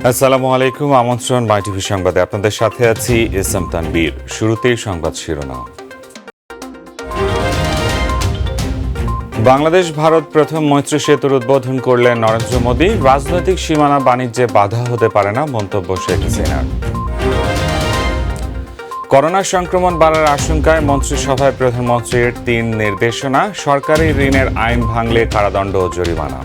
আসসালামু আলাইকুম, আমন্ত্রণ মাই টিভি সংবাদে আপনাদের সাথে আছি এসএম তানবীর। শুরুতেই সংবাদ শিরোনাম। বাংলাদেশ ভারত প্রথম মৈত্রী সেতুর উদ্বোধন করলেন নরেন্দ্র মোদী। রাজনৈতিক সীমানা বাণিজ্যে বাধা হতে পারে না, মন্তব্য শেখ হাসিনার। করোনা সংক্রমণ বাড়ার আশঙ্কায় মন্ত্রিসভায় প্রধানমন্ত্রীর ৩ নির্দেশনা। সরকারি ঋণের আইন ভাঙলে কারাদণ্ড ও জরিমানা।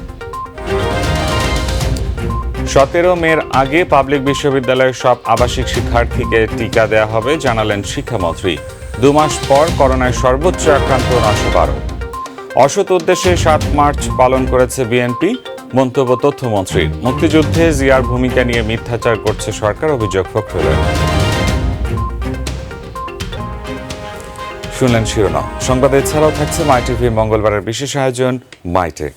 17 মের আগে পাবলিক বিশ্ববিদ্যালয়ের সব আবাসিক শিক্ষার্থীকে টিকা দেওয়া হবে, জানালেন শিক্ষামন্ত্রী। 2 মাস পর করোনায় সর্বোচ্চ আক্রান্ত 912। অসৎ উদ্দেশ্যে 7 মার্চ পালন করেছে বিএনপি, মন্তব্য তথ্যমন্ত্রীর। মুক্তিযুদ্ধে জিয়ার ভূমিকা নিয়ে মিথ্যাচার করছে সরকার, অভিযোগ ফখরুলের। শুনলেন শিরোনাম। সংবাদে এছাড়াও থাকছে মাই টিভি মঙ্গলবারের বিশেষ আয়োজন মাইটে।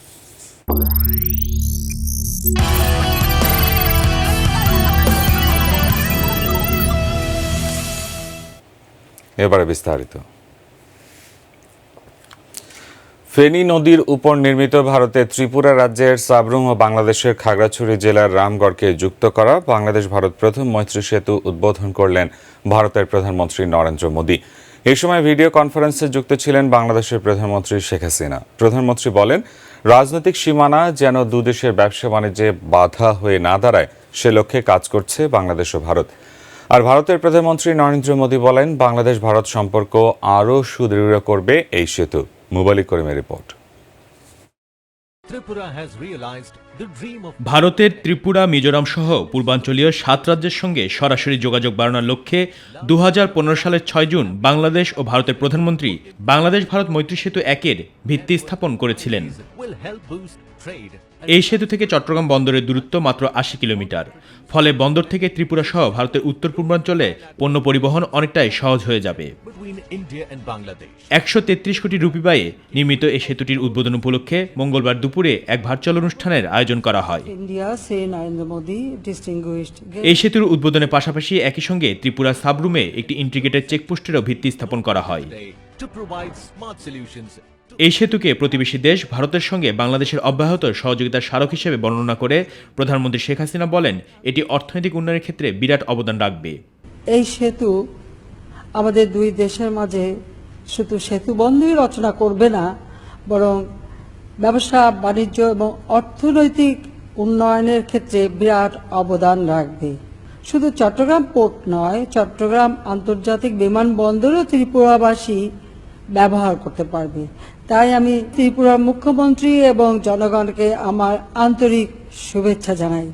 এবারে বিস্তারিত। ফেনী নদীর উপর নির্মিত ভারতের ত্রিপুরা রাজ্যের সাবরুম ও বাংলাদেশের খাগড়াছড়ি জেলার রামগড়কে যুক্ত করা বাংলাদেশ ভারত প্রথম মৈত্রী সেতু উদ্বোধন করলেন ভারতের প্রধানমন্ত্রী নরেন্দ্র মোদী। এই সময় ভিডিও কনফারেন্সে যুক্ত ছিলেন বাংলাদেশের প্রধানমন্ত্রী শেখ হাসিনা। প্রধানমন্ত্রী বলেন, রাজনৈতিক সীমানা যেন দুদেশের ব্যবসা বাণিজ্যে বাধা হয়ে না দাঁড়ায়, সে লক্ষ্যে কাজ করছে বাংলাদেশ ও ভারত। আর ভারতের প্রধানমন্ত্রী নরেন্দ্র মোদী বলেন, বাংলাদেশ ভারত সম্পর্ক আরও সুদৃঢ় করবে এই সেতু। মুবালিক করিমের রিপোর্ট। ভারতের ত্রিপুরা, মিজোরাম সহ পূর্বাঞ্চলীয় 7 রাজ্যের সঙ্গে সরাসরি যোগাযোগ বাড়ানোর লক্ষ্যে 2015 সালের 6 জুন বাংলাদেশ ও ভারতের প্রধানমন্ত্রী বাংলাদেশ ভারত মৈত্রী সেতু 1-এর ভিত্তি স্থাপন করেছিলেন। এই সেতু থেকে চট্টগ্রাম বন্দরের দূরত্ব মাত্র 80 কিলোমিটার। ফলে বন্দর থেকে ত্রিপুরা সহ ভারতের উত্তর পূর্বাঞ্চলে পণ্য পরিবহন অনেকটাই সহজ হয়ে যাবে। 133 কোটি রুপি ব্যয়ে নির্মিত এই সেতুটির উদ্বোধন উপলক্ষে মঙ্গলবার দুপুরে এক ভার্চুয়াল অনুষ্ঠানের আয়োজন করা হয়। এই সেতুর উদ্বোধনের পাশাপাশি একই সঙ্গে ত্রিপুরা সাবরুমে একটি ইন্টিগ্রেটেড চেকপোস্টেরও ভিত্তি স্থাপন করা হয়। এই সেতুকে প্রতিবেশী দেশ ভারতের সঙ্গে বাংলাদেশের অব্যাহত সহযোগিতার স্মারক হিসেবে বর্ণনা করে প্রধানমন্ত্রী শেখ হাসিনা বলেন, এটি অর্থনৈতিক উন্নয়নের ক্ষেত্রে বিরাট অবদান রাখবে। এই সেতু আমাদের দুই দেশের মাঝে শুধু সেতু বন্ধই রচনা করবে না, বরং ব্যবসা বাণিজ্য এবং অর্থনৈতিক উন্নয়নের ক্ষেত্রে বিরাট অবদান রাখবে। শুধু চট্টগ্রাম পোর্ট নয়, চট্টগ্রাম আন্তর্জাতিক বিমানবন্দরও ত্রিপুরাবাসী ব্যবহার করতে পারবে। তাই আমি ত্রিপুরার মুখ্যমন্ত্রী এবং জনগণকে আমার আন্তরিক শুভেচ্ছা জানাই।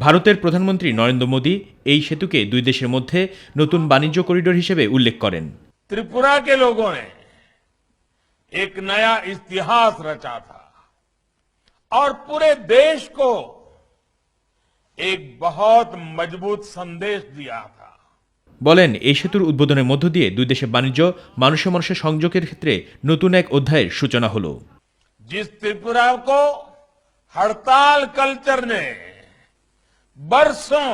ভারতের প্রধানমন্ত্রী নরেন্দ্র মোদী এই সেতুকে দুই দেশের মধ্যে নতুন বাণিজ্য করিডোর হিসেবে উল্লেখ করেন। त्रिपुरा के लोगों ने एक नया इतिहास रचा था और पूरे देश को एक बहुत मजबूत संदेश दिया था। বলেন, এই সেতুর উদ্বোধনের মধ্য দিয়ে দুই দেশের বাণিজ্য মানুষে মানুষের সংযোগের ক্ষেত্রে নতুন এক অধ্যায়ের সূচনা হলো। जिस त्रिपुरा को हड़ताल कल्चर ने बरसों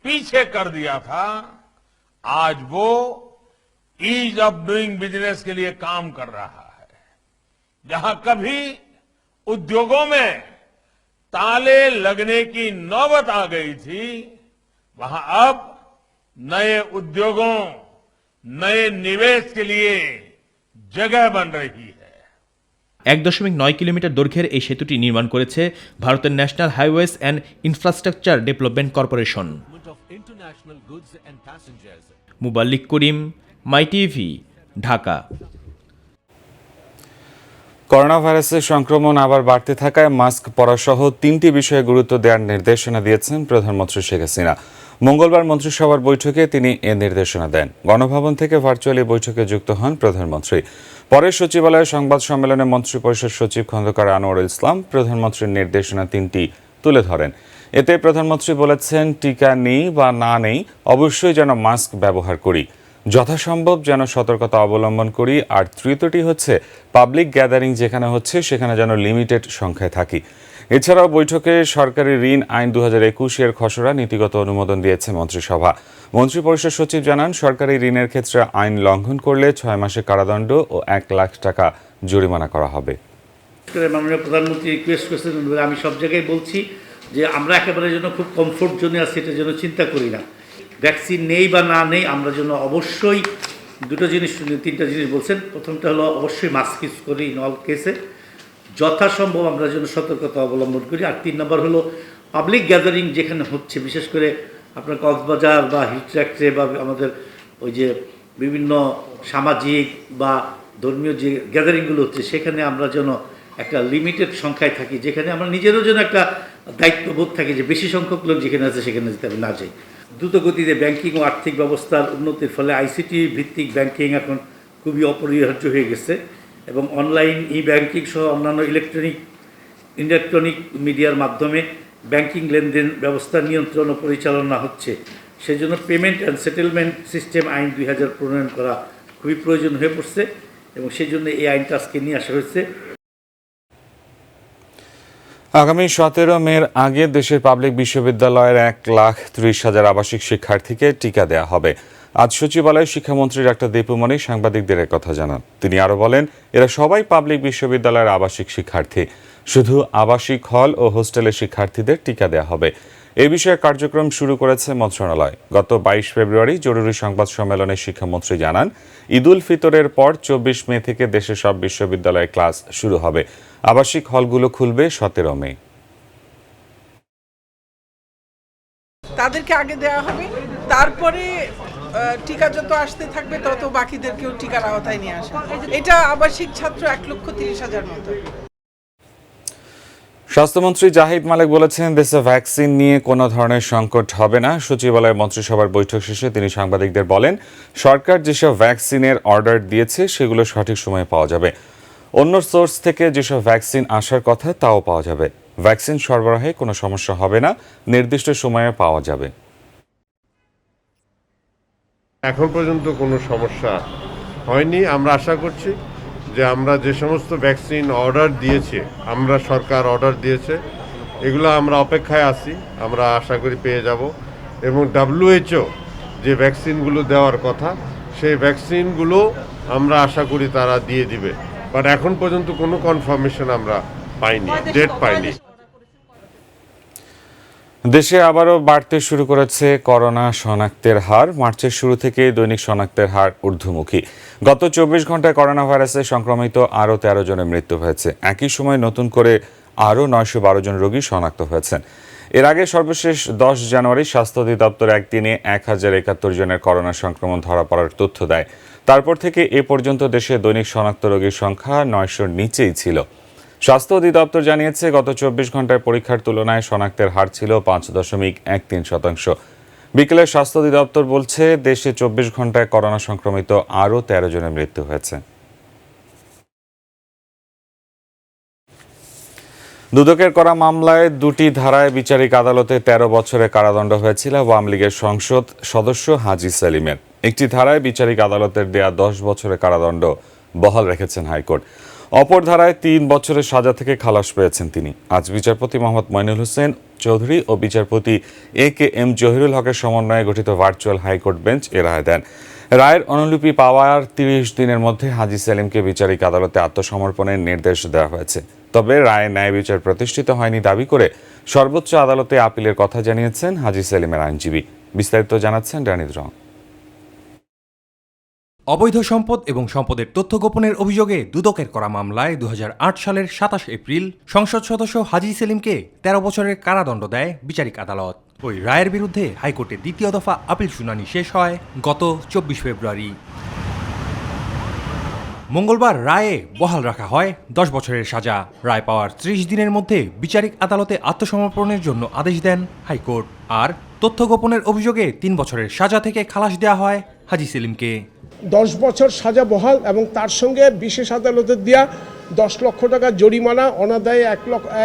पीछे कर दिया था, आज वो ईज ऑफ डूइंग बिजनेस के लिए काम कर रहा है। जहां कभी उद्योगों में ताले लगने की नौबत आ गई थी, वहां अब नए उद्योगों, नए निवेश के लिए जगह बन रही है। 1.9 কিলোমিটার দৈর্ঘ্যের এই সেতুটি নির্মাণ করেছে ভারতের national highways and infrastructure development corporation. Muballik Karim, my TV, Dhaka. Corona ভাইরাসের সংক্রমণ আবার বাড়তে থাকায় মাস্ক পরা সহ 3টি বিষয়ে গুরুত্ব দেওয়ার নির্দেশনা দিয়েছেন প্রধানমন্ত্রী শেখ হাসিনা। মঙ্গলবার মন্ত্রিসভার বৈঠকে তিনি এ নির্দেশনা দেন। গণভবন থেকে ভার্চুয়ালি বৈঠকে যুক্ত হন প্রধানমন্ত্রী। পরে সচিবালয়ে সংবাদ সম্মেলনে মন্ত্রিপরিষদ সচিব খন্দকার আনোয়ারুল ইসলাম প্রধানমন্ত্রীর নির্দেশনা 3টি তুলে ধরেন। এতে প্রধানমন্ত্রী বলেছেন, টিকা নেই বা না নেই, অবশ্যই যেন মাস্ক ব্যবহার করি, যথাসম্ভব যেন সতর্কতা অবলম্বন করি। আর তৃতীয়টি হচ্ছে, পাবলিক গ্যাদারিং যেখানে হচ্ছে সেখানে যেন লিমিটেড সংখ্যায় থাকি। এছাড়াও বৈঠকে সরকারি ঋণ আইন 2021-এর খসড়া নীতিগত অনুমোদন দিয়েছে মন্ত্রিসভা। মন্ত্রিপরিষদ সচিব জানান, সরকারি ঋণের ক্ষেত্রে আইন লঙ্ঘন করলে 6 মাসের কারাদণ্ড ও 1 লাখ টাকা জরিমানা করা হবে। মাননীয় প্রধানমন্ত্রী রিকোয়েস্ট করেছেন, আমি সব জায়গায় বলছি যে আমরা একেবারে যেন খুব কমফোর্ট জোনে আছি এটা যেন চিন্তা করি না। ভ্যাকসিন নেই বা না নেই আমরা যেন অবশ্যই দুটো জিনিস, তিনটা জিনিস বলছেন। প্রথমটা হলো অবশ্যই মাস্ক ইউজ করি ইন অল কেসে, যথাসম্ভব আমরা যেন সতর্কতা অবলম্বন করি। আর 3 নম্বর হলো পাবলিক গ্যাদারিং যেখানে হচ্ছে, বিশেষ করে আপনার কক্সবাজার বা হিলট্র্যাক্টে বা আমাদের ওই যে বিভিন্ন সামাজিক বা ধর্মীয় যে গ্যাদারিংগুলো হচ্ছে সেখানে আমরা যেন একটা লিমিটেড সংখ্যায় থাকি, যেখানে আমরা নিজেরও যেন একটা দায়িত্ববোধ থাকে যে বেশি সংখ্যক লোক যেখানে আছে সেখানে যেতে আমি না যাই। দ্রুত গতিতে ব্যাংকিং ও আর্থিক ব্যবস্থার উন্নতির ফলে আইসিটি ভিত্তিক ব্যাংকিং এখন খুবই অপরিহার্য হয়ে গেছে এবং অনলাইন ই ব্যাংকিং সহ অন্যান্য ইলেকট্রনিক মিডিয়ার মাধ্যমে ব্যাংকিং লেনদেন ব্যবস্থা নিয়ন্ত্রণ ও পরিচালনা হচ্ছে। সেজন্য পেমেন্ট অ্যান্ড সেটেলমেন্ট সিস্টেম আইন 2000 প্রণয়ন করা খুবই প্রয়োজন হয়ে পড়ছে এবং সেই জন্য এই আইনটা আজকে নিয়ে আসা হয়েছে। আগামী 17 মের আগে দেশের পাবলিক বিশ্ববিদ্যালয়ের 1,30,000 আবাসিক শিক্ষার্থীকে টিকা দেওয়া হবে। আজ সচিবালয়ে শিক্ষামন্ত্রী ডাক্তার দীপু মনি সাংবাদিকদের কথা জানান। তিনি আরও বলেন, এরা সবাই পাবলিক বিশ্ববিদ্যালয়ের আবাসিক শিক্ষার্থী, শুধু আবাসিক হল ও হোস্টেলের শিক্ষার্থীদের টিকা দেওয়া হবে। এই বিষয়ে কার্যক্রম শুরু করেছে মন্ত্রণালয়। গত 22 ফেব্রুয়ারি জরুরি সংবাদ সম্মেলনে শিক্ষামন্ত্রী জানান, ঈদুল ফিতরের পর 24 মে থেকে দেশের সব বিশ্ববিদ্যালয়ে ক্লাস শুরু হবে। আবাসিক হলগুলো খুলবে 17 মে। তাদেরকে আগে দেওয়া হবে, তারপরে টিকা যত আসতে থাকবে তত বাকিদেরকেও টিকার আওতায় নিয়ে আসা। এটা আবাসিক ছাত্র 1,30,000 মতো। স্বাস্থ্যমন্ত্রী জাহিদ মালেক বলেছেন, দেশে ভ্যাকসিন নিয়ে কোনো ধরনের সংকট হবে না। সচিবালয় মন্ত্রিসভার বৈঠক শেষে তিনি সাংবাদিকদের বলেন, সরকার যেসব ভ্যাকসিনের অর্ডার দিয়েছে সেগুলো সঠিক সময়ে পাওয়া যাবে। অন্য সোর্স থেকে যেসব ভ্যাকসিন আসার কথা তাও পাওয়া যাবে। ভ্যাকসিন সরবরাহে কোনো সমস্যা হবে না, নির্দিষ্ট সময়ে পাওয়া যাবে। এখন পর্যন্ত কোনো সমস্যা হয়নি। আমরা আশা করছি যে আমরা যে সমস্ত ভ্যাকসিন অর্ডার দিয়েছে, আমরা সরকার অর্ডার দিয়েছে, এগুলো আমরা অপেক্ষায় আছি, আমরা আশা করি পেয়ে যাব। এবং WHO যে ভ্যাকসিনগুলো দেওয়ার কথা সেই ভ্যাকসিনগুলো আমরা আশা করি তারা দিয়ে দিবে। বাট এখন পর্যন্ত কোনো কনফার্মেশন আমরা পাইনি, ডেট পাইনি। দেশে আবারও বাড়তে শুরু করেছে করোনা শনাক্তের হার। মার্চের শুরু থেকে দৈনিক শনাক্তের হার ঊর্ধ্বমুখী। গত 24 ঘন্টায় করোনা ভাইরাসে সংক্রমিত আরও 13 জনের মৃত্যু হয়েছে। একই সময় নতুন করে আরও 912 জন রোগী শনাক্ত হয়েছেন। এর আগে সর্বশেষ 10 জানুয়ারি স্বাস্থ্য অধিদপ্তর একদিনে 1071 জনের করোনা সংক্রমণ ধরা পড়ার তথ্য দেয়। তারপর থেকে এ পর্যন্ত দেশে দৈনিক শনাক্ত রোগীর সংখ্যা 900-র নিচেই ছিল। স্বাস্থ্য অধিদপ্তর জানিয়েছে, গত 24 ঘন্টায় পরীক্ষার তুলনায় শনাক্তের হার ছিল 5.13%। বিকেলে স্বাস্থ্য অধিদপ্তর বলছে, দেশে 24 ঘন্টায় করোনা সংক্রমিত আরও 13 জনের মৃত্যু হয়েছে। দুদকের করা মামলায় 2টি ধারায় বিচারিক আদালতে 13 বছরের কারাদণ্ড হয়েছিল আওয়ামী লীগের সংসদ সদস্য হাজী সেলিমের। একটি ধারায় বিচারিক আদালতের দেয়া 10 বছরের কারাদণ্ড বহাল রেখেছেন হাইকোর্ট। অপর ধারায় 3 বছরের সাজা থেকে খালাস পেয়েছেন তিনি। আজ বিচারপতি মোহাম্মদ মইনুল হোসেন চৌধুরী ও বিচারপতি AKM জহিরুল হকের সমন্বয়ে গঠিত ভার্চুয়াল হাইকোর্ট বেঞ্চ এ রায় দেন। রায়ের অনুলিপি পাওয়ার 30 দিনের মধ্যে হাজী সেলিমকে বিচারিক আদালতে আত্মসমর্পণের নির্দেশ দেওয়া হয়েছে। তবে রায়ে ন্যায় বিচার প্রতিষ্ঠিত হয়নি দাবি করে সর্বোচ্চ আদালতে আপিলের কথা জানিয়েছেন হাজী সেলিমের আইনজীবী। বিস্তারিত জানাচ্ছেন রানিদ রং। অবৈধ সম্পদ এবং সম্পদের তথ্য গোপনের অভিযোগে দুদকের করা মামলায় 2008 সালের 27 এপ্রিল সংসদ সদস্য হাজী সেলিমকে 13 বছরের কারাদণ্ড দেয় বিচারিক আদালত। ওই রায়ের বিরুদ্ধে হাইকোর্টে দ্বিতীয় দফা আপিল শুনানি শেষ হয় গত 24 ফেব্রুয়ারি। মঙ্গলবার রায়ে বহাল রাখা হয় 10 বছরের সাজা। রায় পাওয়ার 30 দিনের মধ্যে বিচারিক আদালতে আত্মসমর্পণের জন্য আদেশ দেন হাইকোর্ট। আর তথ্য গোপনের অভিযোগে 3 বছরের সাজা থেকে খালাস দেওয়া হয় হাজী সেলিমকে। 10 বছর সাজা বহাল এবং তার সঙ্গে বিশেষ আদালতের দেওয়া 10 লক্ষ টাকা জরিমানা, অনাদায়ে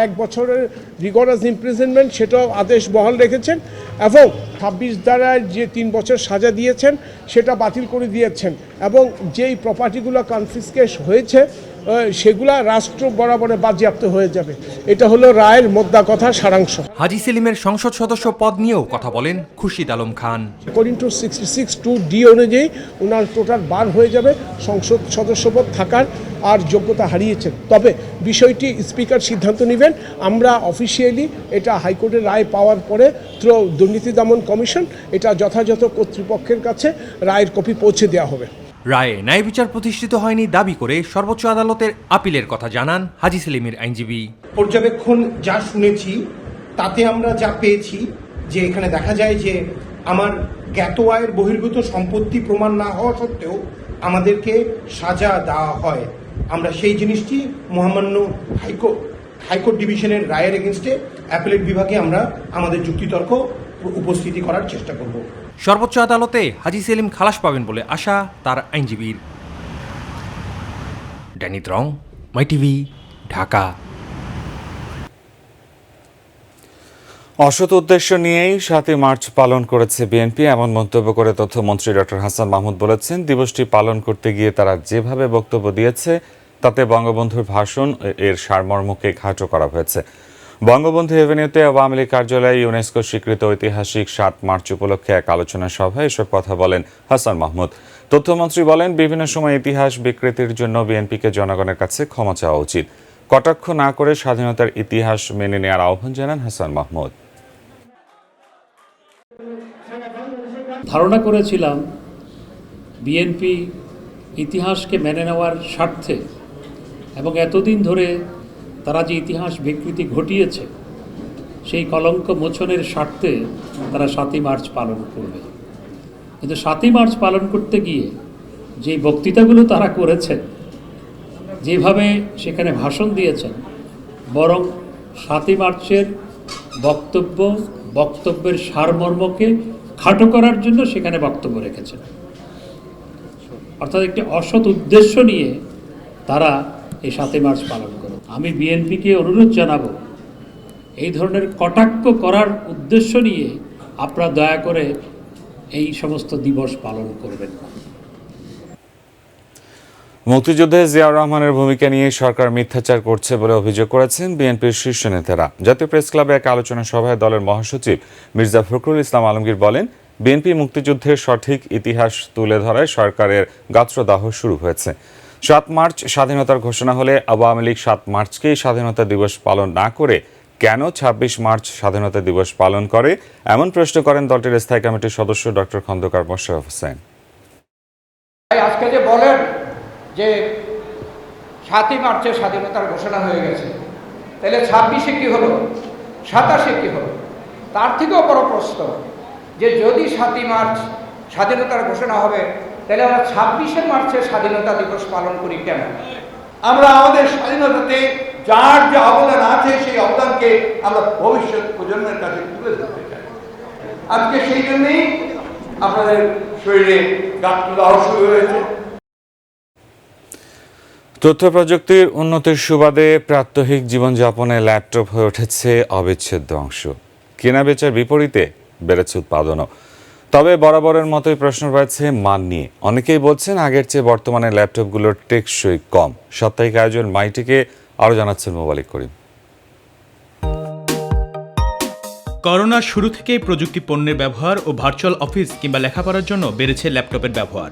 1 বছরের রিগরাস ইমপ্রিজনমেন্ট, সেটাও আদেশ বহাল রেখেছেন এবং 26 ধারায় যে 3 বছর সাজা দিয়েছেন সেটা বাতিল করে দিয়েছেন এবং যেই প্রপার্টিগুলো কনফিসকেট হয়েছে সেগুলা রাষ্ট্র বরাবরে বাজেয়াপ্ত হয়ে যাবে। এটা হলো রায়ের মোদ্দা কথা সারাংশ। হাজী সেলিমের সংসদ সদস্য পদ নিয়েও কথা বলেন Khurshid Alam Khan. According to 66(2)(d) অনুযায়ী ওনার টোটাল বার হয়ে যাবে সংসদ সদস্যপদ থাকার, আর যোগ্যতা হারিয়েছেন। তবে বিষয়টি স্পিকার সিদ্ধান্ত নেবেন। আমরা অফিসিয়ালি এটা হাইকোর্টের রায় পাওয়ার পরে থ্রু দুর্নীতি দমন কমিশন এটা যথাযথ কর্তৃপক্ষের কাছে রায়ের কপি পৌঁছে দেওয়া হবে। রায়ে ন্যায় বিচার প্রতিষ্ঠিত হয়নি দাবি করে সর্বোচ্চ আদালতের আপিলের কথা জানান হাজী সেলিমের আইনজীবী। পর্যবেক্ষণ যা শুনেছি তাতে আমরা যা পেয়েছি যে এখানে দেখা যায় যে আমার জ্ঞাত আয়ের বহির্ভূত সম্পত্তি প্রমাণ না হওয়া সত্ত্বেও আমাদেরকে সাজা দেওয়া হয়। আমরা সেই জিনিসটি মহামান্য হাইকোর্ট ডিভিশনের রায়ের এগেনস্টে অ্যাপিলেট বিভাগে আমরা আমাদের যুক্তিতর্ক উপস্থিতি করার চেষ্টা করব। সর্বোচ্চ আদালতে হাজী সেলিম খালাস পাবেন বলে আশা তার আইনজীবীর। ড্যানি ত্রং, মাই টিভি, ঢাকা। অসৎ উদ্দেশ্য নিয়েই 7ই মার্চ পালন করেছে বিএনপি, এমন মন্তব্য করে তথ্যমন্ত্রী ডক্টর হাসান মাহমুদ বলেছেন, দিবসটি পালন করতে গিয়ে তারা যেভাবে বক্তব্য দিয়েছে তাতে বঙ্গবন্ধুর ভাষণ এর সারমর্মকে খাটো করা হয়েছে। বঙ্গবন্ধু এভিনিউতে আওয়ামী লীগ কার্যালয়ে ইউনেস্কো স্বীকৃত ঐতিহাসিক 7 মার্চ উপলক্ষে এক আলোচনা সভায় এসব কথা বলেন হাসান মাহমুদ। তথ্যমন্ত্রী বলেন, বিভিন্ন সময় ইতিহাস বিকৃতির জন্য বিএনপিকে জনগণের কাছে ক্ষমা চাওয়া উচিত। কটাক্ষ না করে স্বাধীনতার ইতিহাস মেনে নেওয়ার আহ্বান জানান হাসান মাহমুদ। ধারণা করেছিলাম বিএনপি ইতিহাসকে মেনে নেওয়ার স্বার্থে এবং এতদিন ধরে তারা যে ইতিহাস বিকৃতি ঘটিয়েছে সেই কলঙ্ক মোচনের স্বার্থে তারা 7ই মার্চ পালন করবে। কিন্তু 7ই মার্চ পালন করতে গিয়ে যে বক্তৃতাগুলো তারা করেছেন, যেভাবে সেখানে ভাষণ দিয়েছেন, বরং 7ই মার্চের বক্তব্যের সারমর্মকে খাটো করার জন্য সেখানে বক্তব্য রেখেছেন। অর্থাৎ একটি অসৎ উদ্দেশ্য নিয়ে তারা এই 7ই মার্চ পালন করে। আমি বিএনপিকে অনুরোধ জানাবো, এই ধরনের কটাক্ষ করার উদ্দেশ্য নিয়ে আপনারা দয়া করে এই সমস্ত দিবস পালন করবেন না। মুক্তিযুদ্ধে জিয়াউর রহমানের ভূমিকা নিয়ে সরকার মিথ্যাচার করছে বলে অভিযোগ করেছেন বিএনপির শীর্ষ নেতারা। জাতীয় প্রেস ক্লাবে এক আলোচনা সভায় দলের মহাসচিব মির্জা ফখরুল ইসলাম আলমগীর বলেন, বিএনপি মুক্তিযুদ্ধের সঠিক ইতিহাস তুলে ধরায় সরকারের গাত্রদাহ শুরু হয়েছে। 7 মার্চ স্বাধীনতার ঘোষণা হলে আওয়ামী লীগ 7 মার্চকেই স্বাধীনতা দিবস পালন না করে কেন 26 মার্চ স্বাধীনতা দিবস পালন করে, এমন প্রশ্ন করেন দলটির স্থায়ী কমিটির সদস্য ডক্টর খন্দকার মোশাররফ হোসেন। আজকে যে বলেন যে 7ই মার্চে স্বাধীনতার ঘোষণা হয়ে গেছে, তাহলে 26-এ কি হলো, 27-এ কি হলো? তার থেকেও বড় প্রশ্ন যে যদি 7ই মার্চ স্বাধীনতার ঘোষণা হবে, তাহলে আমরা 26শে মার্চে স্বাধীনতা দিবস পালন করি কেন? আমরা আমাদের স্বাধীনতাতে যার যে অবদান আছে সেই অবদানকে আমরা ভবিষ্যৎ প্রজন্মের কাছে তুলে ধরতে চাই। আজকে সেই জন্যই আপনাদের শরীরে গাত্রদাহ শুরু হয়েছে। তথ্য প্রযুক্তির উন্নতির সুবাদে প্রাত্যহিক জীবনযাপনে ল্যাপটপ হয়ে উঠেছে অবিচ্ছেদ্য অংশ। কেনাবেচার বিপরীতে বেড়েছে উৎপাদনও। তবে বরাবরের মতোই প্রশ্ন রয়েছে মান নিয়ে। অনেকেই বলছেন আগের চেয়ে বর্তমানে ল্যাপটপগুলোর টেকসই কম। সাপ্তাহিক আয়োজন মাইটিকে আরও জানাচ্ছেন মোবালিক করিম। করোনার শুরু থেকেই প্রযুক্তি পণ্যের ব্যবহার ও ভার্চুয়াল অফিস কিংবা লেখাপড়ার জন্য বেড়েছে ল্যাপটপের ব্যবহার।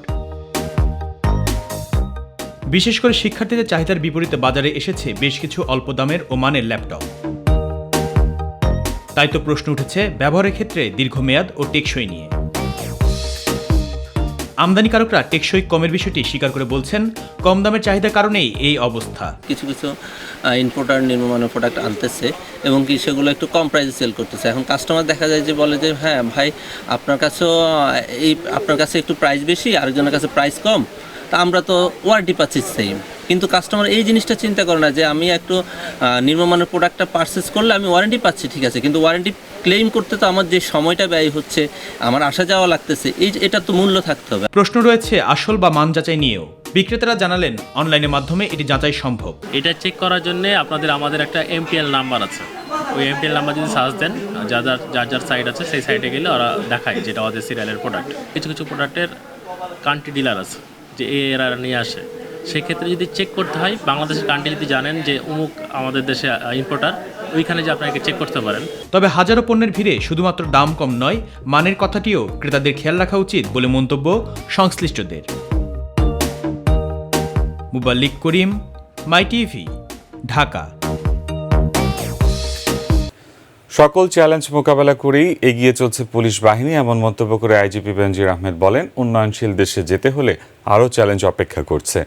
বিশেষ করে শিক্ষার্থীদের চাহিদার বিপরীতে বাজারে এসেছে বেশ কিছু অল্প দামের ও মানের ল্যাপটপ। তাই তো প্রশ্ন উঠেছে ব্যবহারের ক্ষেত্রে দীর্ঘমেয়াদ ও টেকসই নিয়ে। আমদানিকারকরা টেকসই কমের বিষয়টি স্বীকার করে বলছেন, কম দামের চাহিদার কারণেই এই অবস্থা। কিছু কিছু ইম্পোর্টার নিম্নমানের প্রোডাক্ট আনতেছে এবং কি সেগুলো একটু কম প্রাইসে সেল করতেছে। এখন কাস্টমার দেখা যায় যে বলে যে হ্যাঁ ভাই আপনার কাছে একটু প্রাইস বেশি, আরেকজনের কাছে প্রাইস কম, তা আমরা তো ওয়ারেন্টি পাচ্ছি সেম। কিন্তু কাস্টমার এই জিনিসটা চিন্তা করে না যে আমি একটু নিম্নমানের প্রোডাক্টটা পারচেস করলে আমি ওয়ারেন্টি পাচ্ছি, ঠিক আছে, কিন্তু ওয়ারেন্টি ক্লেম করতে তো আমার যে সময়টা ব্যয় হচ্ছে, আমার আসা যাওয়া লাগতেছে, এটা তো মূল্য থাকতে হবে। প্রশ্ন রয়েছে আসল বা মান যাচাই নিয়েও। বিক্রেতারা জানালেন অনলাইনের মাধ্যমে এটি যাচাই সম্ভব। এটা চেক করার জন্য আমাদের একটা MPL নাম্বার আছে। ওই MPL নাম্বার যদি সার্চ দেন, যার সাইট আছে সেই সাইটে গেলে ওরা দেখায় যেটা ওদের সিরিয়ালের প্রোডাক্ট। কিছু কিছু প্রোডাক্টের কান্ট্রি ডিলার আছে যে এরা নিয়ে আসে, সেক্ষেত্রে যদি চেক করতে হয়, বাংলাদেশের কান্ট্রি যদি জানেন যে অমুক আমাদের দেশে ইম্পোর্টার, ওইখানে যে আপনাকে চেক করতে পারেন। তবে হাজারো পণ্যের ভিড়ে শুধুমাত্র দাম কম নয়, মানের কথাটিও ক্রেতাদের খেয়াল রাখা উচিত বলে মন্তব্য সংশ্লিষ্টদের। মুবাল্লিক করিম, মাই টিভি, ঢাকা। সকল চ্যালেঞ্জ মোকাবেলা করেই এগিয়ে চলছে পুলিশ বাহিনী, এমন মন্তব্য করে আইজিপি বেনজির আহমেদ বলেন, উন্নয়নশীল দেশে যেতে হলে আরও চ্যালেঞ্জ অপেক্ষা করছে।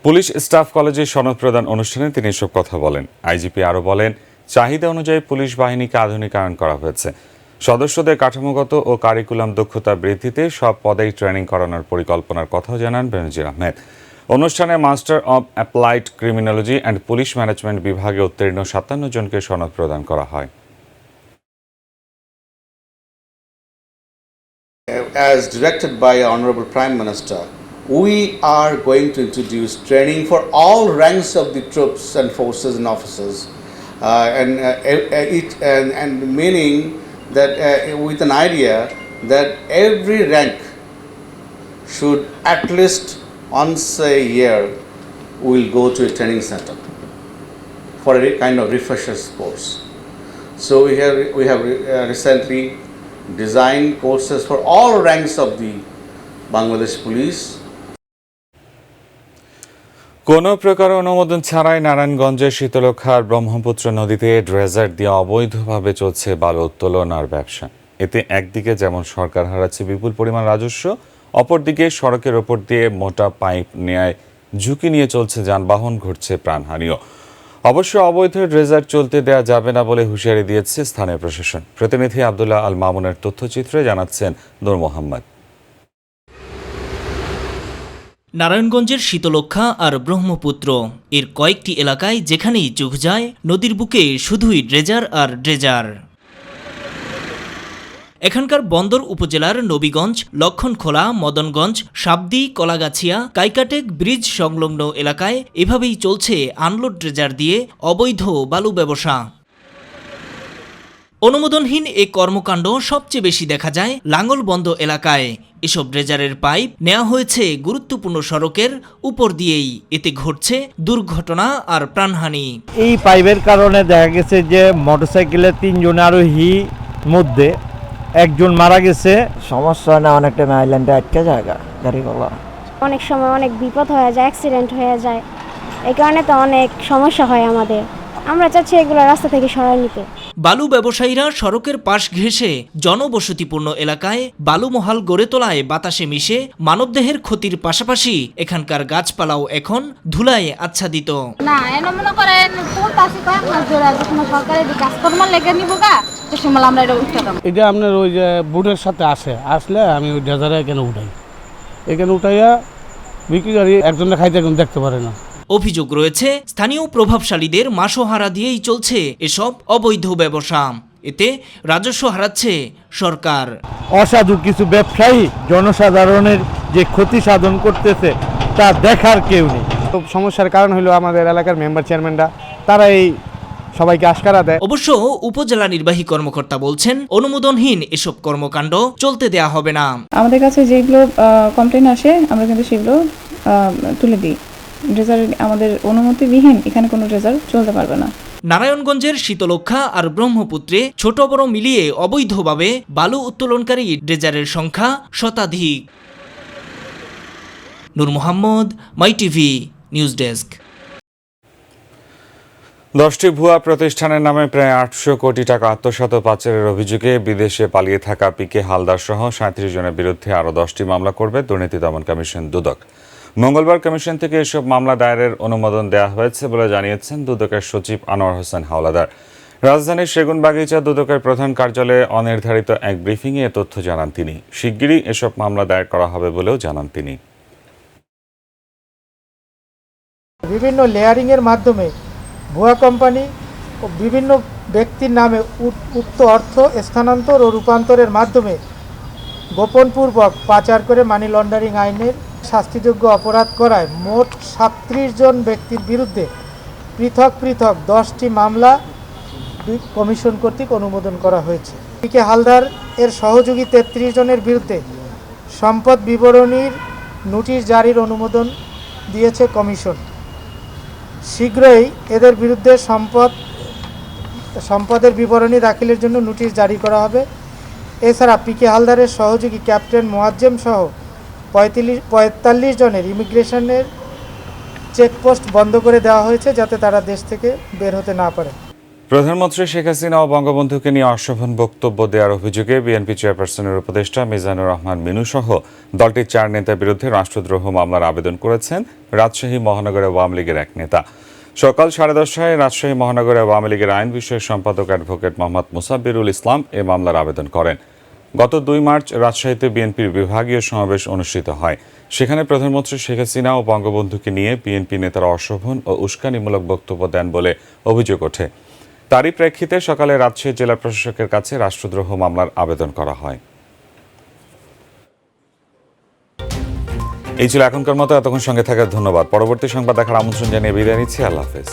পুলিশ স্টাফ কলেজে সনদ প্রদান অনুষ্ঠানে তিনি এসব কথা বলেন। আইজিপি আরও বলেন, চাহিদা অনুযায়ী পুলিশ বাহিনীকে আধুনিকায়ন করা হয়েছে। সদস্যদের কাঠামোগত ও কারিকুলাম দক্ষতা বৃদ্ধিতে সব পদেই ট্রেনিং করানোর পরিকল্পনার কথাও জানান বেনজির আহমেদ। অনুষ্ঠানে master of applied criminology and police management বিভাগে উত্তীর্ণ 57 জনকে সনদ প্রদান করা হয়। As directed by our Honorable Prime Minister, we are going to introduce training for all ranks of the troops and forces and officers, and meaning that with an idea that every rank should at least once a year will go to a training center for a kind of refreshers course. So we have recently designed courses for all ranks of the Bangladesh Police. কোনো প্রকার অনুমোদন ছাড়াই নারায়ণগঞ্জের শীতলক্ষার ব্রহ্মপুত্র নদীতে dredger দিয়ে অবৈধভাবে চলছে বালু উত্তোলন আর ব্যবসা। এতে একদিকে যেমন সরকার হারাচ্ছে বিপুল পরিমাণ রাজস্ব, অপরদিকে সড়কের ওপর দিয়ে মোটা পাইপ নেয় ঝুঁকি নিয়ে চলছে যানবাহন, ঘটছে প্রাণহানিও। অবশ্য অবৈধ ড্রেজার চলতে দেওয়া যাবে না বলে হুঁশিয়ারি দিয়েছে স্থানীয় প্রশাসন। প্রতিনিধি আব্দুল্লাহ আল মামুনের তথ্যচিত্রে জানাচ্ছেন নূর মোহাম্মদ। নারায়ণগঞ্জের শীতলক্ষা আর ব্রহ্মপুত্র এর কয়েকটি এলাকায় যেখানেই চোখ যায়, নদীর বুকে শুধুই ড্রেজার আর ড্রেজার। এখানকার বন্দর উপজেলার নবীগঞ্জ, লক্ষণখোলা, মদনগঞ্জ, সাবদি, কলাগাছিয়া, কাইকাটেক ব্রিজ সংলগ্ন এলাকায় এভাবেই চলছে আনলোড ড্রেজার দিয়ে অবৈধ বালু ব্যবসা। অনুমোদনহীন এ কর্মকাণ্ড সবচেয়ে বেশি দেখা যায় লাঙ্গলবন্দ এলাকায়। এসব ড্রেজারের পাইপ নেওয়া হয়েছে গুরুত্বপূর্ণ সড়কের উপর দিয়েই, এতে ঘটছে দুর্ঘটনা আর প্রাণহানি। এই পাইপের কারণে দেখা গেছে যে মোটরসাইকেলের 3 জন আরোহী মধ্যে একজন মারা গেছে। সমস্যা না, অনেকটা আইল্যান্ডে আটকে জায়গা গাড়িগুলো, অনেক সময় অনেক বিপদ হয়ে যায়, অ্যাক্সিডেন্ট হয়ে যায়, এই কারণে তো অনেক সমস্যা হয় আমাদের। আমরা চাচ্ছি এগুলো রাস্তা থেকে সরাই নিতে। বালু ব্যবসায়ীরা সড়কের পাশ ঘেঁষে জনবসতিপূর্ণ এলাকায় বালুমহাল গড়ে তোলায় বাতাসে মিশে মানবদেহের ক্ষতির পাশাপাশি এখানকার গাছপালাও এখন ধুলায় আচ্ছাদিত। না এনে মনে করেন পড়তাছি কয়েক মাস ধরে, যখন সরকারের কাজকর্ম লেগে নিব গা, সে সময় আমরা এটা উঠাতাম। এটা আপনার ওই যে বুটের সাথে আসলে আমি ওই ড্রেজারে এখানে উঠাই, এখানে উঠাইয়া বিক্রি করি, একজনে খাইতে এখন দেখতে পারে না। অভিযোগ রয়েছে স্থানীয় প্রভাবশালীদের মাসোহারা দিয়েই চলছে এসব অবৈধ ব্যবসা। এতে রাজস্ব হারাচ্ছে সরকার। অসাধু কিছু ব্যবসায়ী জনসাধারণের যে ক্ষতি সাধন করতেছে তা দেখার কেউ নেই। সমস্যার কারণ হলো আমাদের এলাকার মেম্বার চেয়ারম্যানরা, তারা এই সবাইকে আশকারা দেয়। অবশ্য উপজেলা নির্বাহী কর্মকর্তা বলছেন, অনুমোদনহীন এসব কর্মকাণ্ড চলতে দেয়া হবে না। আমাদের কাছে যেগুলো কমপ্লেন আসে আমরা কিন্তু সেগুলো তুলে দিই। ড্রেজার আমাদের অনুমতিবিহীন এখানে কোনো ড্রেজার চলতে পারবে না। নারায়ণগঞ্জের শীতলক্ষা আর ব্রহ্মপুত্রে ছোট বড় মিলিয়ে অবৈধভাবে বালু উত্তোলনকারী ড্রেজারের সংখ্যা শতাধিক। নূর মোহাম্মদ, মাই টিভি, নিউজ ডেস্ক। 10টি ভুয়া প্রতিষ্ঠানের নামে প্রায় 800 কোটি টাকা আত্মসাৎ পাচারের অভিযোগে বিদেশে পালিয়ে থাকা পিকে হালদার সহ 37 জনের বিরুদ্ধে আরও 10টি মামলা করবে দুর্নীতি দমন কমিশন দুদক। মঙ্গলবার কমিশন থেকে এসব মামলা দায়েরের অনুমোদন দেওয়া হয়েছে বলে জানিয়েছেন দুদকের সচিব আনোয়ার হোসেন হাওলাদার। রাজধানীর সেগুনবাগিচা দুদকের প্রধান কার্যালয়ে অনির্ধারিত এক ব্রিফিংয়ে এ তথ্য জানান তিনি। শিগগিরই এসব মামলা দায়ের করা হবে বলেও জানান তিনি। বিভিন্ন লেয়ারিংয়ের মাধ্যমে ভুয়া কোম্পানি ও বিভিন্ন ব্যক্তির নামে উক্ত অর্থ স্থানান্তর ও রূপান্তরের মাধ্যমে গোপনপূর্বক পাচার করে মানি লন্ডারিং আইনের শাস্তিযোগ্য অপরাধ করায় মোট 37 জন ব্যক্তির বিরুদ্ধে পৃথক পৃথক 10টি মামলা কমিশন কর্তৃক অনুমোদন করা হয়েছে। পিকে হালদার এর সহযোগী 33 জনের বিরুদ্ধে সম্পদ বিবরণীর নোটিশ জারির অনুমোদন দিয়েছে কমিশন। শীঘ্রই এদের বিরুদ্ধে সম্পদের বিবরণী দাখিলের জন্য নোটিশ জারি করা হবে। এছাড়া পিকে হালদারের সহযোগী ক্যাপ্টেন মোয়াজ্জেম সহ 45 জনের ইমিগ্রেশনের চেকপোস্ট বন্ধ করে দেওয়া হয়েছে, যাতে তারা দেশ থেকে বের হতে না পারে। প্রধানমন্ত্রী শেখ হাসিনা ও বঙ্গবন্ধুকে নিয়ে অশোভন বক্তব্য দেওয়ার অভিযোগে বিএনপি চেয়ারপারসনের উপদেষ্টা মিজানুর রহমান মিনু সহ দলটির 4 নেতার বিরুদ্ধে রাষ্ট্রদ্রোহ মামলার আবেদন করেছেন রাজশাহী মহানগর আওয়ামী লীগের এক নেতা। সকাল 10:30টায় রাজশাহী মহানগর আওয়ামী লীগের আইন বিষয়ক সম্পাদক অ্যাডভোকেট মোহাম্মদ মুসাব্বিরুল ইসলাম এ মামলার আবেদন করেন। গত 2 মার্চ রাজশাহীতে বিএনপির বিভাগীয় সমাবেশ অনুষ্ঠিত হয়। সেখানে প্রধানমন্ত্রী শেখ হাসিনা ও বঙ্গবন্ধুকে নিয়ে বিএনপি নেতারা অশোভন ও উস্কানিমূলক বক্তব্য দেন বলে অভিযোগ ওঠে। তারই প্রেক্ষিতে সকালে রাজশাহী জেলা প্রশাসকের কাছে রাষ্ট্রদ্রোহ মামলার আবেদন করা হয়। এই ছিল এখনকার মতো। এতক্ষণ সঙ্গে থাকার ধন্যবাদ। পরবর্তী সংবাদ দেখার আমন্ত্রণ জানিয়ে বিদায় নিচ্ছি। আল্লাহ হাফেজ।